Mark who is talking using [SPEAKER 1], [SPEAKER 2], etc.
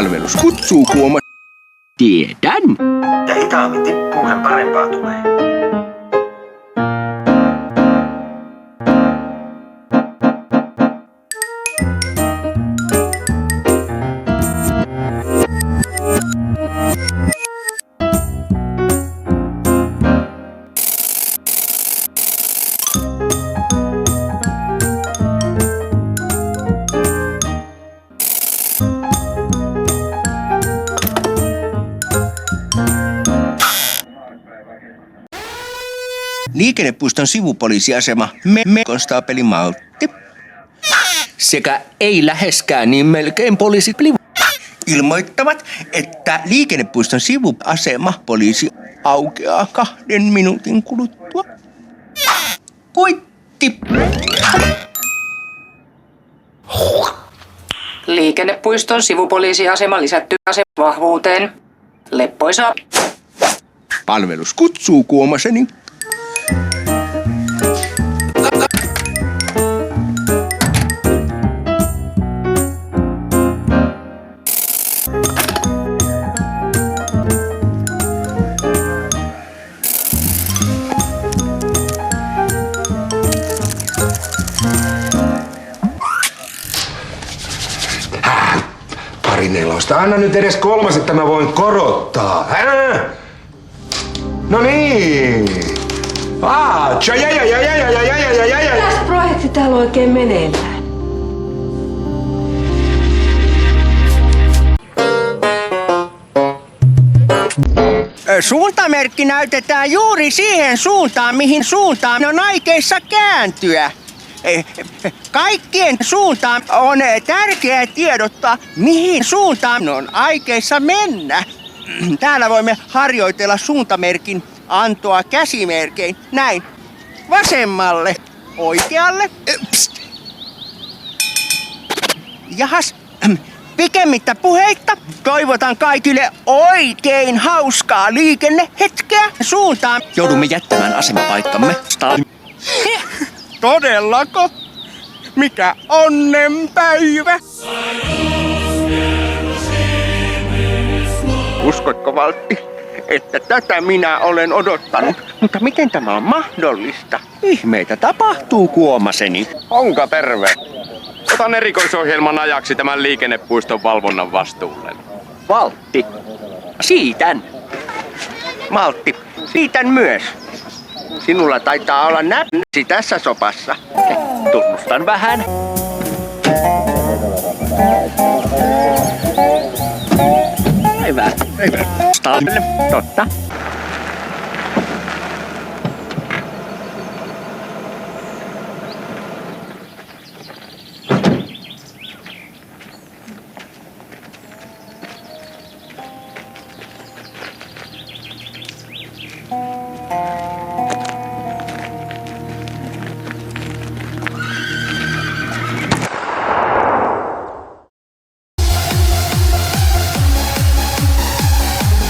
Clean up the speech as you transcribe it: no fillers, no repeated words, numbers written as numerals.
[SPEAKER 1] Palvelus kutsuu kuoma. Tiedän.
[SPEAKER 2] Ja hitaammin tippuu, hän parempaa tulee.
[SPEAKER 1] Liikennepuiston sivupoliisiasema konstaapeli Maltti. Sekä ei läheskään niin melkein poliisi ilmoittavat, että liikennepuiston sivuasema poliisi aukeaa 2 minuutin kuluttua. Kuitti.
[SPEAKER 3] Liikennepuiston sivupoliisiasema lisätty vahvuuteen. Leppoisa.
[SPEAKER 1] Palvelus kutsuu kuomaseni.
[SPEAKER 2] Pari nelosta. Anna nyt edes 3, että mä voin korottaa. No niin.
[SPEAKER 4] Mitäs projekti täällä oikein meneillään?
[SPEAKER 1] Suuntamerkki näytetään juuri siihen suuntaan, mihin suuntaan on aikeissa kääntyä. Kaikkien suuntaan on tärkeää tiedottaa, mihin suuntaan on aikeissa mennä. Täällä voimme harjoitella suuntamerkin antoa käsimerkein. Näin. Vasemmalle. Oikealle. Psst. Jahas. Pikemmittä puheitta toivotan kaikille oikein hauskaa liikennehetkeä suuntaan. Joudumme jättämään asemapaikkamme. Todellako? Mikä onnenpäivä? Uskotko, Valtti, että tätä minä olen odottanut? Mutta miten tämä on mahdollista? Ihmeitä tapahtuu, kuomaseni.
[SPEAKER 5] Onka terve? Otan erikoisohjelman ajaksi tämän liikennepuiston valvonnan vastuulle.
[SPEAKER 1] Valtti, siitän. Maltti, siitän myös. Sinulla taitaa olla näpsi tässä sopassa. Tunnustan vähän. Hyvä. Totta.